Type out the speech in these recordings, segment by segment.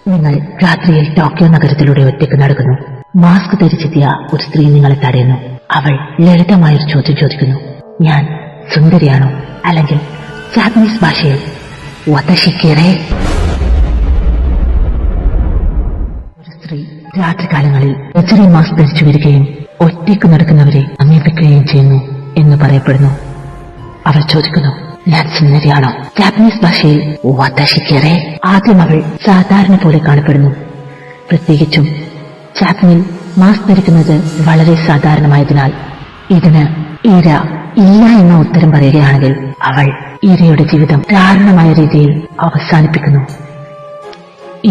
നിങ്ങൾ രാത്രിയിൽ ടോക്കിയോ നഗരത്തിലൂടെ ഒറ്റയ്ക്ക് നടക്കുന്നു. മാസ്ക് ധരിച്ചെത്തിയ ഒരു സ്ത്രീ നിങ്ങളെ തടയുന്നു. അവൾ ലളിതമായൊരു ചോദ്യം ചോദിക്കുന്നു. ഞാൻ സുന്ദരിയാണോ? അല്ലെങ്കിൽ ജാപ്പനീസ് ഭാഷയിൽ വതഷിക്കിറേ? ഒരു സ്ത്രീ രാത്രികാലങ്ങളിൽ സർജറി മാസ്ക് ധരിച്ചു വരികയും ഒറ്റയ്ക്ക് നടക്കുന്നവരെ സമീപിക്കുകയും ചെയ്യുന്നു എന്ന് പറയപ്പെടുന്നു. അവൾ ചോദിക്കുന്നു, ഞാൻ സുന്ദരിയാണോ? ജാപ്പനീസ് ഭാഷയിൽ വതഷിക്കിറേ. ആദ്യം അവൾ സാധാരണ പോലെ കാണപ്പെടുന്നു. പ്രത്യേകിച്ചും ജാപ്പനിൽ മാസ്ക് ധരിക്കുന്നത് വളരെ സാധാരണമായതിനാൽ ഇതിന് ഈര ഇല്ല എന്ന ഉത്തരം പറയുകയാണെങ്കിൽ അവൾ ഈരയുടെ ജീവിതം ദാരുണമായ രീതിയിൽ അവസാനിപ്പിക്കുന്നു.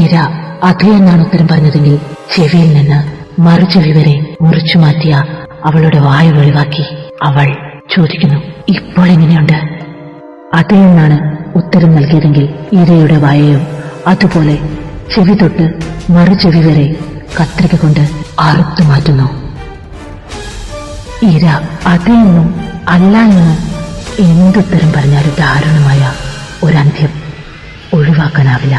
ഈര അതെ എന്നാണ് ഉത്തരം പറഞ്ഞതെങ്കിൽ ചെവിയിൽ നിന്ന് മറുചെവി വരെ മുറിച്ചു മാറ്റിയ അവളുടെ വായു വെളിവാക്കി അവൾ ചോദിക്കുന്നു, ഇപ്പോൾ എങ്ങനെയുണ്ട്? അതെ എന്നാണ് ഉത്തരം നൽകിയതെങ്കിൽ ഈരയുടെ വായയും അതുപോലെ ചെവി തൊട്ട് മറുചെവി വരെ കത്രിക കൊണ്ട് അറുത്തു മാറ്റുന്നു. ഈര അതെ എന്നും അല്ല എന്നും എന്തുത്തരം പറഞ്ഞാലും ദാരുണമായ ഒരന്ത്യം ഒഴിവാക്കാനാവില്ല.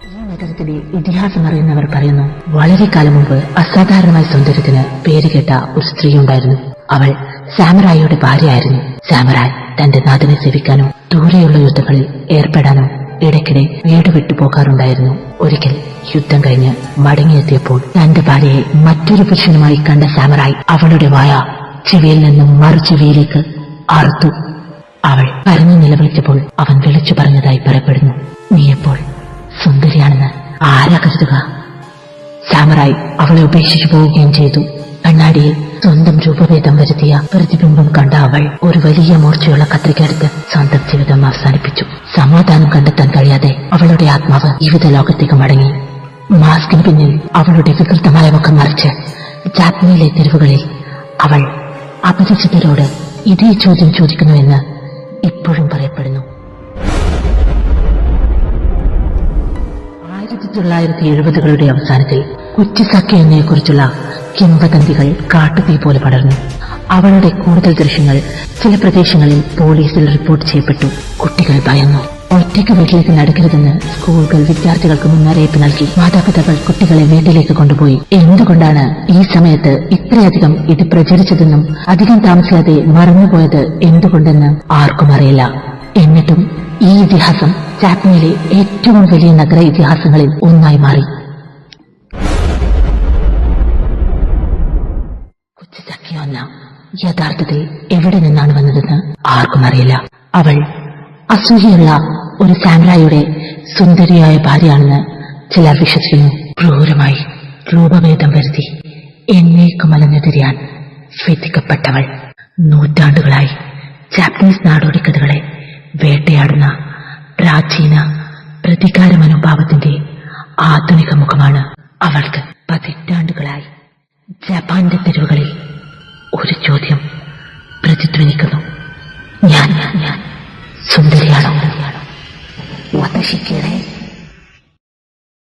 ഈ നഗരത്തിലെ ഇതിഹാസം അറിയുന്നവർ പറയുന്നു, വളരെ കാലം മുമ്പ് അസാധാരണമായ സൗന്ദര്യത്തിന് പേരുകേട്ട ഒരു സ്ത്രീ ഉണ്ടായിരുന്നു. അവൾ സാമറായിയുടെ ഭാര്യയായിരുന്നു. സാമറായ് തന്റെ നാഥനെ സേവിക്കാനോ ദൂരെയുള്ള യുദ്ധങ്ങളിൽ ഏർപ്പെടാനോ ഇടയ്ക്കിടെ വീട് വിട്ടുപോകാറുണ്ടായിരുന്നു. ഒരിക്കൽ യുദ്ധം കഴിഞ്ഞ് മടങ്ങിയെത്തിയപ്പോൾ തന്റെ ഭാര്യയെ മറ്റൊരു പുരുഷനുമായി കണ്ട സാമറായി അവളുടെ വായ ചെവിയിൽ നിന്നും മറുചെവിയിലേക്ക് അറുത്തു. അവൾ കരഞ്ഞു നിലവിളിച്ചപ്പോൾ അവൻ വിളിച്ചു പറഞ്ഞതായി പറയപ്പെടുന്നു, നീയെപ്പോൾ സുന്ദരിയാണെന്ന് ആരാ കരുതുക? സാമറായി അവളെ ഉപേക്ഷിച്ചു പോവുകയും ചെയ്തു. കണ്ണാടിയിൽ സ്വന്തം രൂപഭേദം വരുത്തിയ പ്രതിബിംബം കണ്ട അവൾ ഒരു വലിയ മൂർച്ചയുള്ള കത്രികയെടുത്ത് സ്വന്തം ജീവിതം അവസാനിപ്പിച്ചു. സമാധാനം കണ്ടെത്താൻ കഴിയാതെ അവളുടെ ആത്മാവ് ജീവിത ലോകത്തേക്ക് മടങ്ങി. മാസ്കിന് പിന്നിൽ അവളുടെ വികൃതമായ മുഖം മറിച്ച് ജാപ്പനിലെ തെരുവുകളിൽ അവൾ അപരിചിതരോട് ഇതേ ചോദ്യം ചോദിക്കുന്നുവെന്ന് ഇപ്പോഴും പറയപ്പെടുന്നു. 1970കളുടെ അവസാനത്തിൽ കുച്ചിസാക്കി എന്നയെക്കുറിച്ചുള്ള കിംവദന്തികൾ കാട്ടുതീ പോലെ പടർന്നു. അവളുടെ കൂടുതൽ ദൃശ്യങ്ങൾ ചില പ്രദേശങ്ങളിൽ പോലീസിൽ റിപ്പോർട്ട് ചെയ്യപ്പെട്ടു. കുട്ടികൾ ഭയന്നു. ഒറ്റയ്ക്ക് വീട്ടിലേക്ക് നടക്കരുതെന്ന് സ്കൂളുകൾ വിദ്യാർത്ഥികൾക്ക് മുന്നറിയിപ്പ് നൽകി. മാതാപിതാക്കൾ കുട്ടികളെ വീട്ടിലേക്ക് കൊണ്ടുപോയി. എന്തുകൊണ്ടാണ് ഈ സമയത്ത് ഇത്രയധികം ഇത് പ്രചരിച്ചതെന്നും അധികം താമസിയാതെ മറന്നുപോയത് എന്തുകൊണ്ടെന്ന് ആർക്കും അറിയില്ല. എന്നിട്ടും ഈ ഇതിഹാസം ജാപ്പനിലെ ഏറ്റവും വലിയ നഗര ഇതിഹാസങ്ങളിൽ ഒന്നായി മാറി. കുച്ചിസാക്കിയോന്ന യഥാർത്ഥത്തിൽ എവിടെ നിന്നാണ് വന്നതെന്ന് ആർക്കും അറിയില്ല. അവൾ അസൂയയുള്ള ഒരു സാമറായിയുടെ സുന്ദരിയായ ഭാര്യയാണെന്ന് ചിലർ വിശ്വസിക്കുന്നു. ക്രൂരമായി രൂപഭേദം വരുത്തി എന്നേക്കും അലഞ്ഞെതിരാൻ വിധിക്കപ്പെട്ടവൾ നൂറ്റാണ്ടുകളായി ജാപ്പനീസ് നാടോടിക്കഥകളെ വേട്ടയാടുന്ന പ്രാചീന പ്രതികാര മനോഭാവത്തിന്റെ ആധുനിക മുഖമാണ് അവൾക്ക്. പതിറ്റാണ്ടുകളായി ജപ്പാന്റെ തെരുവുകളിൽ ഒരു ചോദ്യം